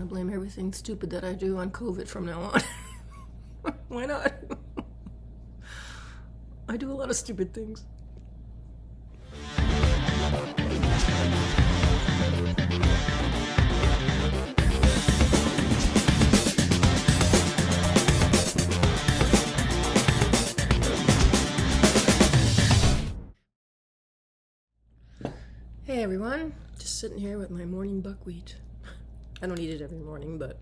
gonna blame everything stupid that I do on COVID from now on. Why not? I do a lot of stupid things. Hey everyone, just sitting here with my morning buckwheat. I don't eat it every morning, but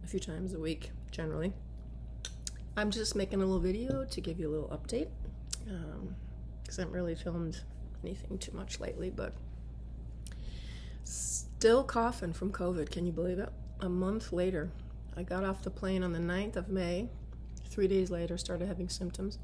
a few times a week, generally. I'm just making a little video to give you a little update, because I haven't really filmed anything too much lately, but still coughing from COVID, can you believe it? A month later, I got off the plane on the 9th of May, 3 days later, started having symptoms.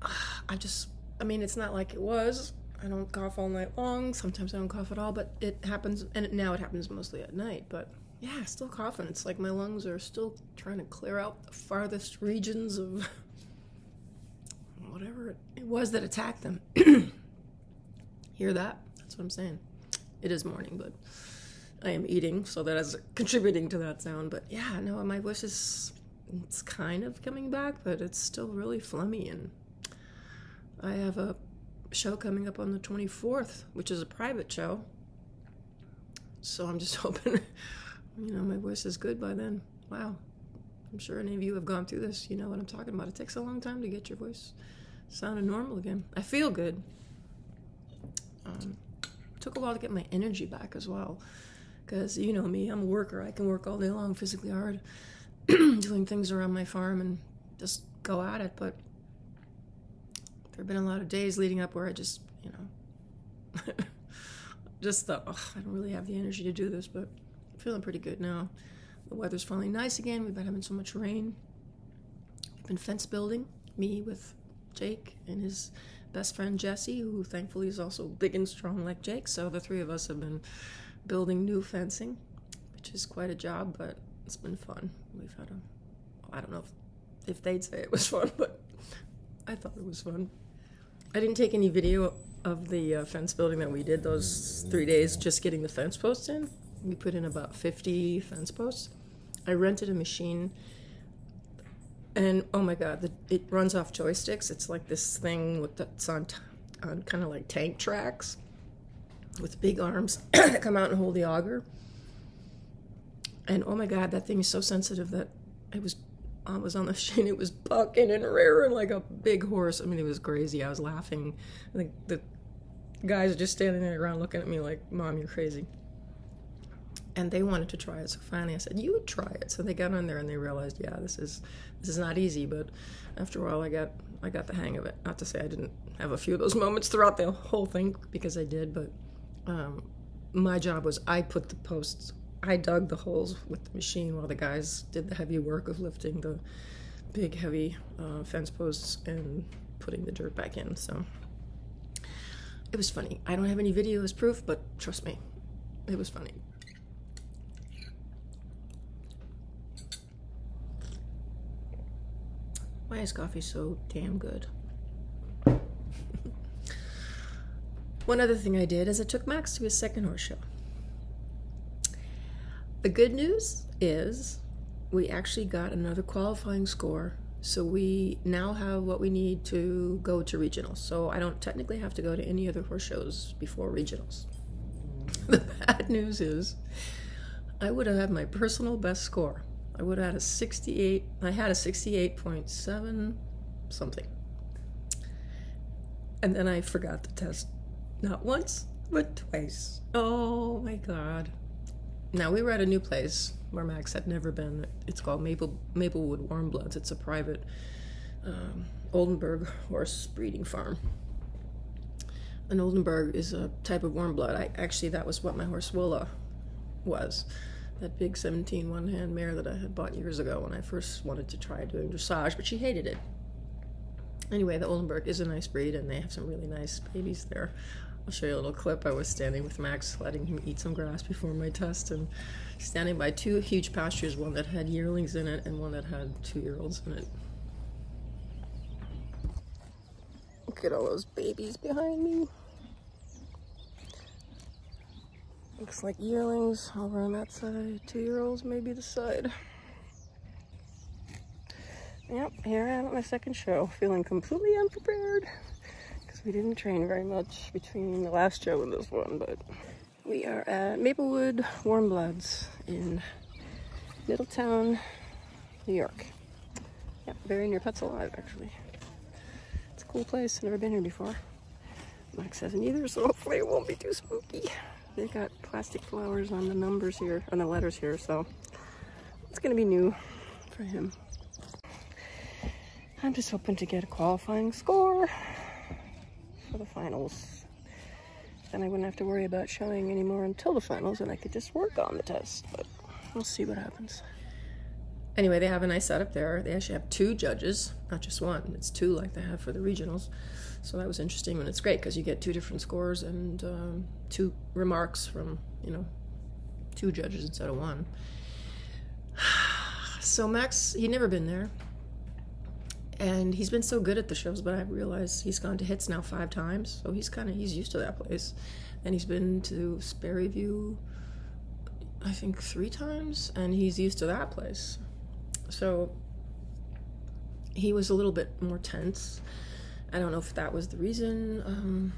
I mean, it's not like it was. I don't cough all night long. Sometimes I don't cough at all, but it happens, and now it happens mostly at night. But yeah, still coughing. It's like my lungs are still trying to clear out the farthest regions of whatever it was that attacked them. Hear that? That's what I'm saying. It is morning, but I am eating, so that is contributing to that sound. But yeah, no, my voice it's kind of coming back, but it's still really phlegmy, and I have a show coming up on the 24th, which is a private show. So I'm just hoping, my voice is good by then. Wow. I'm sure any of you have gone through this. You know what I'm talking about. It takes a long time to get your voice sounding normal again. I feel good. Took a while to get my energy back as well. Because, you know me, I'm a worker. I can work all day long, physically hard, doing things around my farm and just go at it. But there have been a lot of days leading up where I just, just thought, oh, I don't really have the energy to do this, but I'm feeling pretty good now. The weather's finally nice again. We've been having so much rain. We've been fence building, me with Jake and his best friend Jesse, who thankfully is also big and strong like Jake. So the three of us have been building new fencing, which is quite a job, but it's been fun. We've had I don't know if they'd say it was fun, but I thought it was fun. I didn't take any video of the fence building that we did those 3 days, just getting the fence posts in. We put in about 50 fence posts. I rented a machine, and oh my God, it runs off joysticks. It's like this thing that's on kind of like tank tracks with big arms that come out and hold the auger. And oh my God, that thing is so sensitive that I was on the machine, it was bucking and rearing like a big horse. I mean, it was crazy. I was laughing. I think the guys are just standing there around looking at me like, Mom, you're crazy. And they wanted to try it, so finally I said, you would try it. So they got on there and they realized, yeah, this is not easy, but after a while I got the hang of it. Not to say I didn't have a few of those moments throughout the whole thing, because I did, but my job was I put the posts, I dug the holes with the machine while the guys did the heavy work of lifting the big, heavy fence posts and putting the dirt back in. So it was funny. I don't have any video as proof, but trust me, it was funny. Why is coffee so damn good? One other thing I did is I took Max to his second horse show. The good news is we actually got another qualifying score, so we now have what we need to go to regionals. So I don't technically have to go to any other horse shows before regionals. The bad news is I would have had my personal best score. I would have had a 68. I had a 68.7 something. And then I forgot the test. Not once, but twice. Oh my God. Now, we were at a new place where Max had never been. It's called Maplewood Warmbloods. It's a private Oldenburg horse breeding farm. An Oldenburg is a type of warm blood. Actually, that was what my horse Willa was. That big 17 one-hand mare that I had bought years ago when I first wanted to try doing dressage, but she hated it. Anyway, the Oldenburg is a nice breed, and they have some really nice babies there. I'll show you a little clip. I was standing with Max, letting him eat some grass before my test, and standing by two huge pastures, one that had yearlings in it and one that had 2-year-olds in it. Look at all those babies behind me. Looks like yearlings over on that side. 2-year-olds maybe this side. Yep, here I am at my second show, feeling completely unprepared because we didn't train very much between the last show and this one, but we are at Maplewood Warmbloods in Middletown, New York. Yep, very near Pets Alive, actually. It's a cool place. I've never been here before. Max hasn't either, so hopefully it won't be too spooky. They've got plastic flowers on the numbers here, on the letters here, so it's gonna be new for him. I'm just hoping to get a qualifying score for the finals. Then I wouldn't have to worry about showing anymore until the finals, and I could just work on the test, but we'll see what happens. Anyway, they have a nice setup there. They actually have 2 judges, not just one. It's 2 like they have for the regionals. So that was interesting, and it's great because you get 2 different scores and 2 remarks from, 2 judges instead of 1. So Max, he'd never been there. And he's been so good at the shows, but I realized he's gone to hits now 5 times. So he's used to that place. And he's been to Sperry View, I think 3 times, and he's used to that place. So he was a little bit more tense. I don't know if that was the reason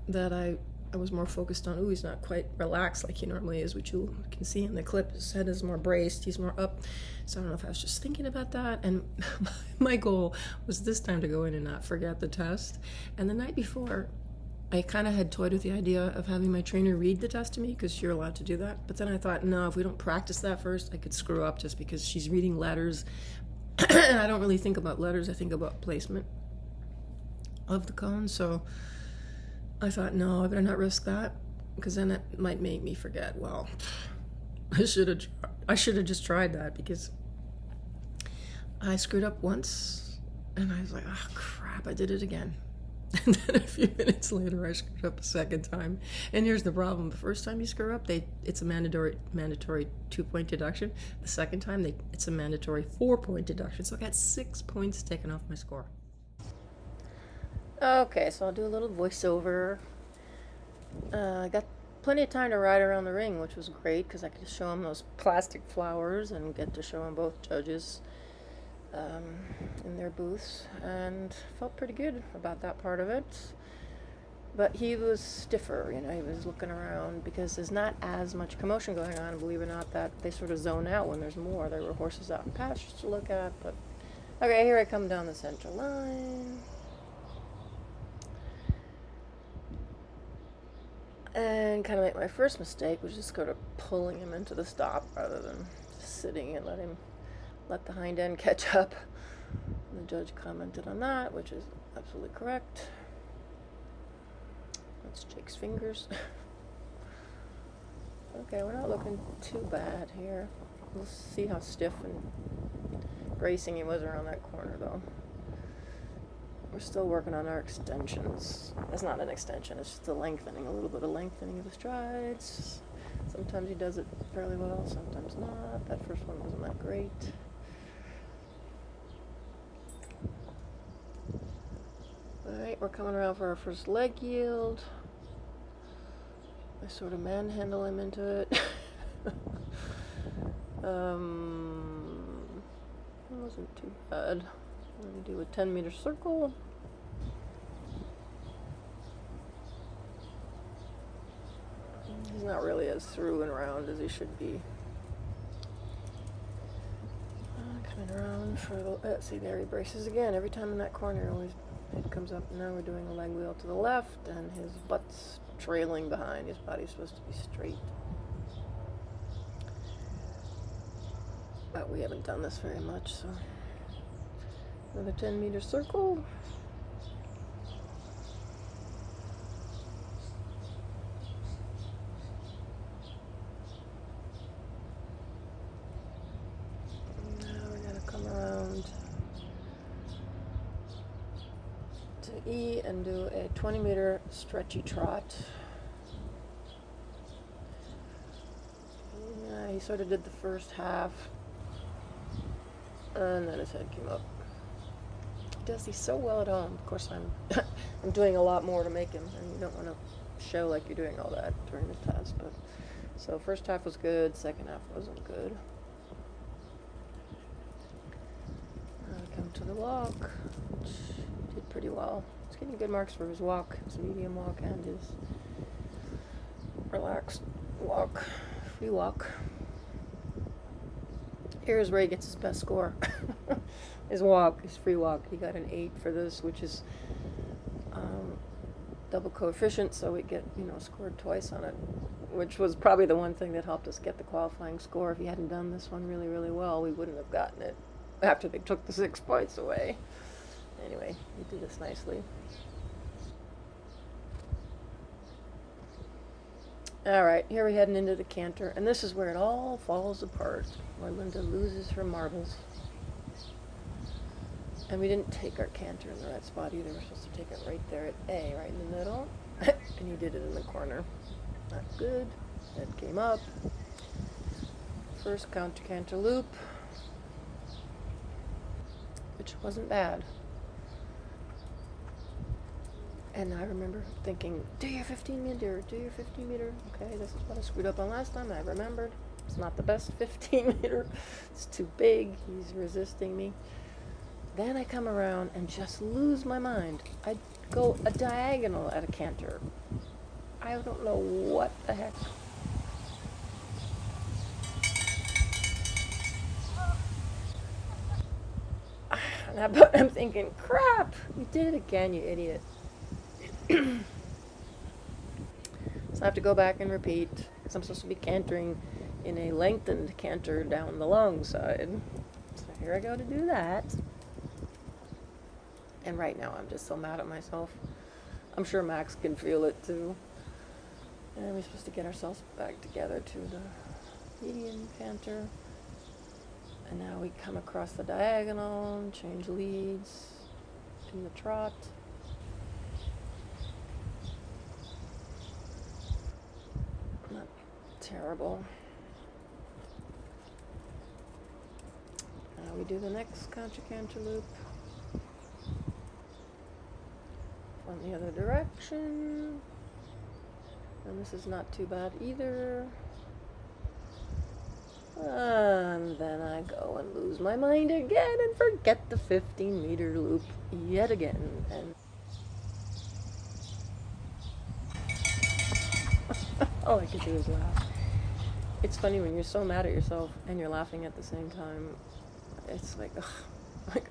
that I was more focused on, he's not quite relaxed like he normally is, which you can see in the clip. His head is more braced, he's more up. So I don't know if I was just thinking about that. And my goal was this time to go in and not forget the test. And the night before, I kind of had toyed with the idea of having my trainer read the test to me, because you're allowed to do that. But then I thought, no, if we don't practice that first, I could screw up just because she's reading letters. And I don't really think about letters, I think about placement of the cone. So I thought, no, I better not risk that, because then it might make me forget. Well, I should have just tried that, because I screwed up once, and I was like, oh crap, I did it again. And then a few minutes later, I screwed up a second time. And here's the problem: the first time you screw up, it's a mandatory 2-point deduction. The second time, it's a mandatory 4-point deduction. So I got 6 points taken off my score. Okay, so I'll do a little voiceover. I got plenty of time to ride around the ring, which was great, because I could show them those plastic flowers and get to show them both judges in their booths, and felt pretty good about that part of it. But he was stiffer, he was looking around, because there's not as much commotion going on, believe it or not, that they sort of zone out when there's more. There were horses out in pastures to look at, but okay, here I come down the center line. And kind of make my first mistake, which is sort of pulling him into the stop rather than just sitting and let the hind end catch up. And the judge commented on that, which is absolutely correct. That's Jake's fingers. Okay, we're not looking too bad here. We'll see how stiff and bracing he was around that corner, though. We're still working on our extensions. It's not an extension, it's just a lengthening, a little bit of lengthening of the strides. Sometimes he does it fairly well, sometimes not. That first one wasn't that great. Alright, we're coming around for our first leg yield. I sort of manhandle him into it. It wasn't too bad. I'm going to do a 10-meter circle. He's not really as through and around as he should be. Coming around for the, see, there he braces again. Every time in that corner, always it comes up. Now we're doing a leg wheel to the left, and his butt's trailing behind. His body's supposed to be straight. But we haven't done this very much, so. Another 10-meter circle. Now we're going to come around to E and do a 20-meter stretchy trot. Yeah, he sort of did the first half, and then his head came up. Does he so well at home. Of course, I'm doing a lot more to make him, and you don't want to show like you're doing all that during the test, but So first half was good, second half wasn't good. I come to the walk, which did pretty well. He's getting good marks for his walk, his medium walk, and his relaxed walk, free walk. Here's where he gets his best score. His walk, his free walk. He got an 8 for this, which is double coefficient, so we get, scored twice on it, which was probably the one thing that helped us get the qualifying score. If he hadn't done this one really, really well, we wouldn't have gotten it after they took the 6 points away. Anyway, he did this nicely. All right, here we're heading into the canter, and this is where it all falls apart, where Linda loses her marbles. And we didn't take our canter in the right spot either. We're supposed to take it right there at A, right in the middle. And he did it in the corner. Not good. Head came up. First counter loop, which wasn't bad. And I remember thinking, do your 15 meter, do your 15 meter. Okay, this is what I screwed up on last time. I remembered. It's not the best 15 meter. It's too big. He's resisting me. Then I come around and just lose my mind. I go a diagonal at a canter. I don't know what the heck. But I'm thinking, crap, you did it again, you idiot. So I have to go back and repeat, because I'm supposed to be cantering in a lengthened canter down the long side. So here I go to do that. And right now I'm just so mad at myself. I'm sure Max can feel it too. And we're supposed to get ourselves back together to the median canter. And now we come across the diagonal and change leads in the trot. Not terrible. Now we do the next canter loop. On the other direction, and this is not too bad either. And then I go and lose my mind again and forget the 15-meter loop yet again. And all I can do is laugh. It's funny when you're so mad at yourself and you're laughing at the same time. It's like, ugh, like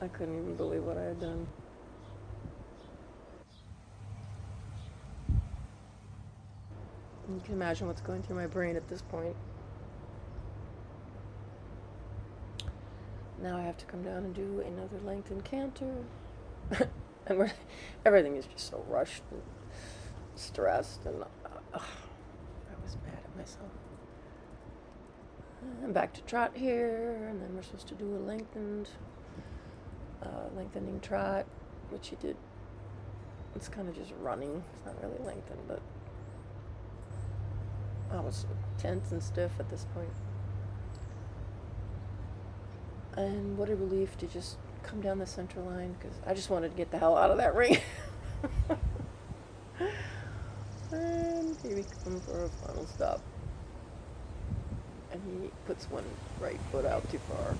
I couldn't even believe what I had done. You can imagine what's going through my brain at this point. Now I have to come down and do another lengthened canter. And everything is just so rushed and stressed, and I was mad at myself. I'm back to trot here, and then we're supposed to do a lengthening trot, which he did. It's kind of just running. It's not really lengthened, but I was tense and stiff at this point. And what a relief to just come down the center line, because I just wanted to get the hell out of that ring. And here we come for a final stop. And he puts one right foot out too far.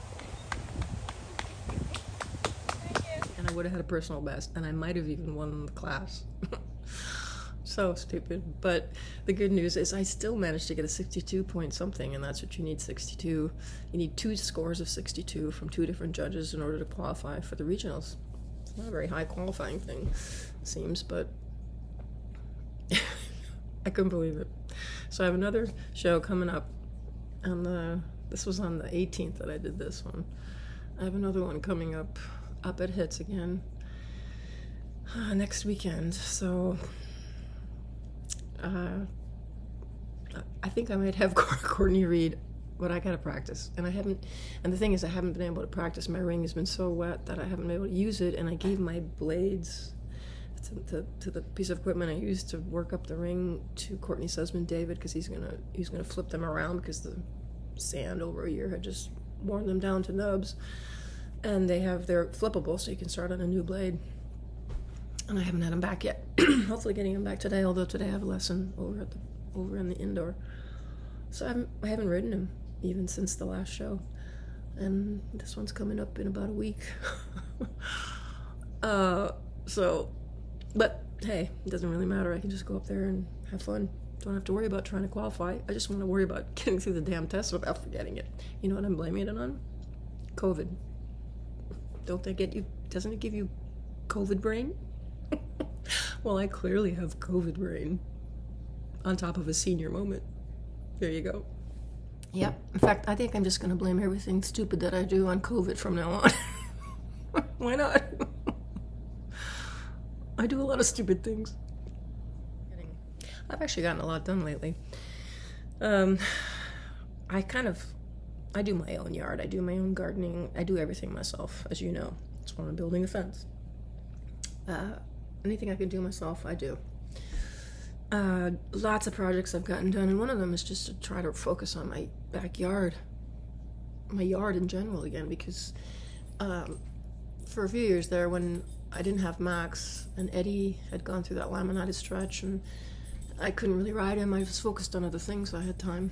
And I would have had a personal best, and I might have even won the class. So stupid. But the good news is I still managed to get a 62 point something, and that's what you need, 62. You need 2 scores of 62 from 2 different judges in order to qualify for the regionals. It's not a very high qualifying thing, it seems, but I couldn't believe it. So I have another show coming up on this was on the 18th that I did this one. I have another one coming up at Hits again next weekend, so I think I might have Courtney Reed, but I gotta practice, and I haven't. And the thing is, I haven't been able to practice. My ring has been so wet that I haven't been able to use it, and I gave my blades to the piece of equipment I used to work up the ring to Courtney's husband David, because he's gonna flip them around because the sand over a year had just worn them down to nubs, and they're flippable, so you can start on a new blade. And I haven't had them back yet. Hopefully getting them back today, although today I have a lesson over at the over in the indoor. So I haven't ridden him even since the last show. And this one's coming up in about a week. But hey, it doesn't really matter. I can just go up there and have fun. Don't have to worry about trying to qualify. I just want to worry about getting through the damn test without forgetting it. You know what I'm blaming it on? COVID. Don't they get you? Doesn't it give you COVID brain? Well, I clearly have COVID brain on top of a senior moment. There you go. Yep. In fact, I think I'm just going to blame everything stupid that I do on COVID from now on. Why not? I do a lot of stupid things. I've actually gotten a lot done lately. I do my own yard. I do my own gardening. I do everything myself, as you know. That's why I'm building a fence. Anything I can do myself, I do. Lots of projects I've gotten done, and one of them is just to try to focus on my backyard, my yard in general again, because for a few years there, when I didn't have Max, and Eddie had gone through that laminitis stretch, and I couldn't really ride him. I was focused on other things, so I had time.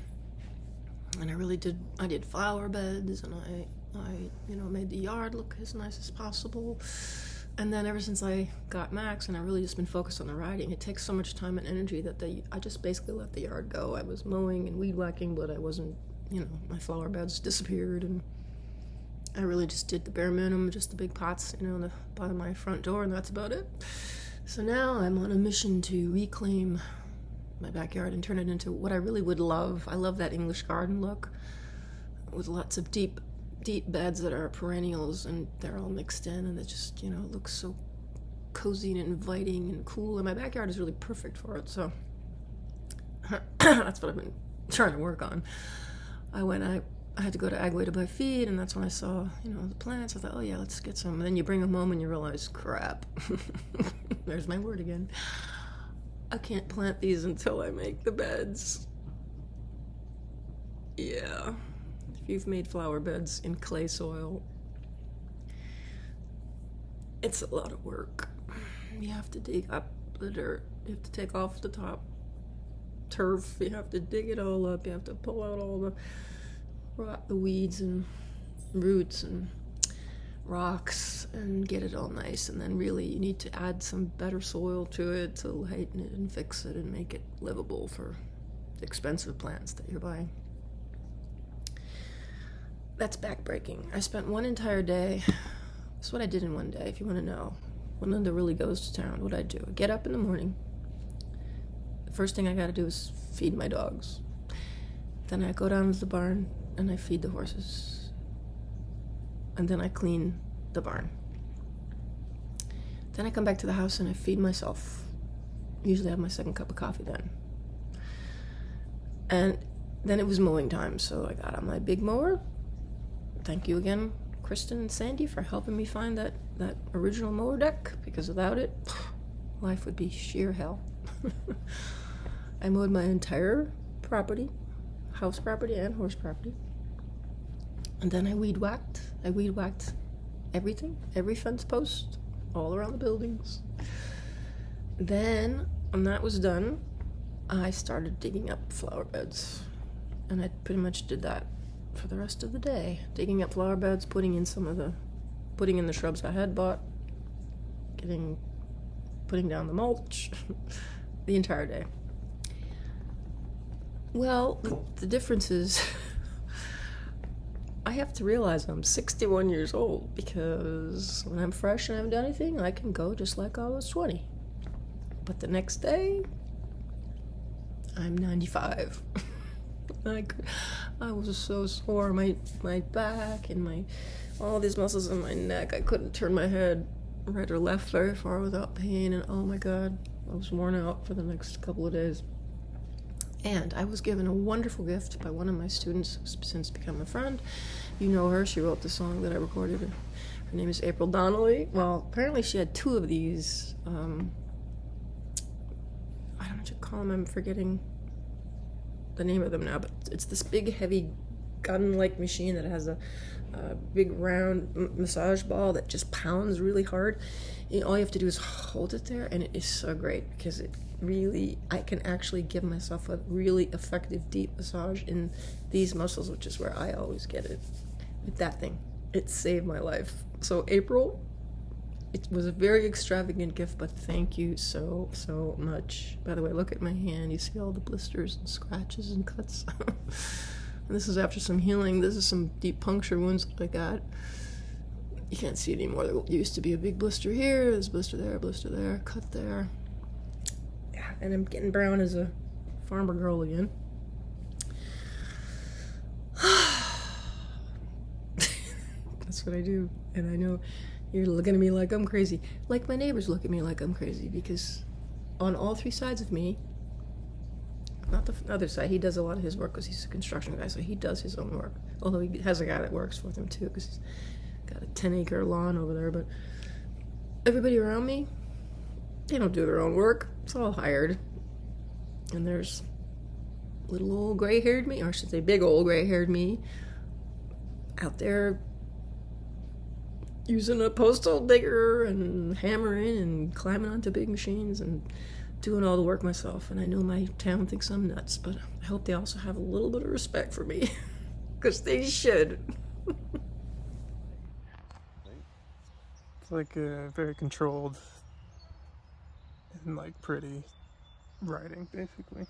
And I did flower beds, and I made the yard look as nice as possible. And then ever since I got Max, and I really just been focused on the riding, it takes so much time and energy that I just basically let the yard go. I was mowing and weed whacking, but I wasn't, my flower beds disappeared, and I really just did the bare minimum, just the big pots, by my front door, and that's about it. So now I'm on a mission to reclaim my backyard and turn it into what I really would love. I love that English garden look with lots of deep beds that are perennials, and they're all mixed in, and it just, looks so cozy and inviting and cool, and my backyard is really perfect for it. So that's what I've been trying to work on. I had to go to Agway to buy feed, and that's when I saw, the plants. I thought, oh yeah, let's get some. And then you bring them home and you realize, crap. There's my word again. I can't plant these until I make the beds. Yeah. If you've made flower beds in clay soil, it's a lot of work. You have to dig up the dirt. You have to take off the top turf. You have to dig it all up. You have to pull out all the weeds and roots and rocks and get it all nice, and then really you need to add some better soil to it to lighten it and fix it and make it livable for the expensive plants that you're buying. That's backbreaking. I spent one entire day. That's what I did in one day, if you want to know. When Linda really goes to town, what I do, I get up in the morning. The first thing I got to do is feed my dogs. Then I go down to the barn and I feed the horses. And then I clean the barn. Then I come back to the house and I feed myself. Usually I have my second cup of coffee then. And then it was mowing time, so I got on my big mower. Thank you again, Kristen and Sandy, for helping me find that original mower deck, because without it, life would be sheer hell. I mowed my entire property, house property and horse property. And then I weed whacked. I weed whacked everything, every fence post, all around the buildings. Then, when that was done, I started digging up flower beds. And I pretty much did that for the rest of the day. Digging up flower beds, putting in the shrubs I had bought, putting down the mulch, the entire day. Well, the difference is I have to realize I'm 61 years old, because when I'm fresh and I haven't done anything, I can go just like I was 20. But the next day, I'm 95. I was so sore. My back and all these muscles in my neck. I couldn't turn my head right or left very far without pain. And oh my God, I was worn out for the next couple of days. And I was given a wonderful gift by one of my students who's since become a friend. You know her. She wrote the song that I recorded. Her name is April Donnelly. Well, apparently she had two of these. I don't know what you call them. I'm forgetting the name of them now, but it's this big, heavy gun-like machine that has a big round massage ball that just pounds really hard. All you have to do is hold it there, and it is so great because it really, I can actually give myself a really effective deep massage in these muscles, which is where I always get it with that thing. It saved my life. So April, it was a very extravagant gift, but thank you so much. By the way, look at my hand. You see all the blisters and scratches and cuts. And this is after some healing. This is some deep puncture wounds that I got. You can't see it anymore. There used to be a big blister here. There's a blister there, cut there. Yeah, and I'm getting brown as a farmer girl again. That's what I do. And I know you're looking at me like I'm crazy. Like my neighbors look at me like I'm crazy, because on all three sides of me, not the other side, he does a lot of his work because he's a construction guy, so he does his own work. Although he has a guy that works for him too, because he's got a 10-acre lawn over there. But everybody around me, they don't do their own work. It's all hired. And there's little old gray-haired me, or I should say big old gray-haired me, out there using a postal digger and hammering and climbing onto big machines and doing all the work myself. And I know my town thinks I'm nuts, but I hope they also have a little bit of respect for me, because they should. It's like a very controlled and like pretty writing, basically.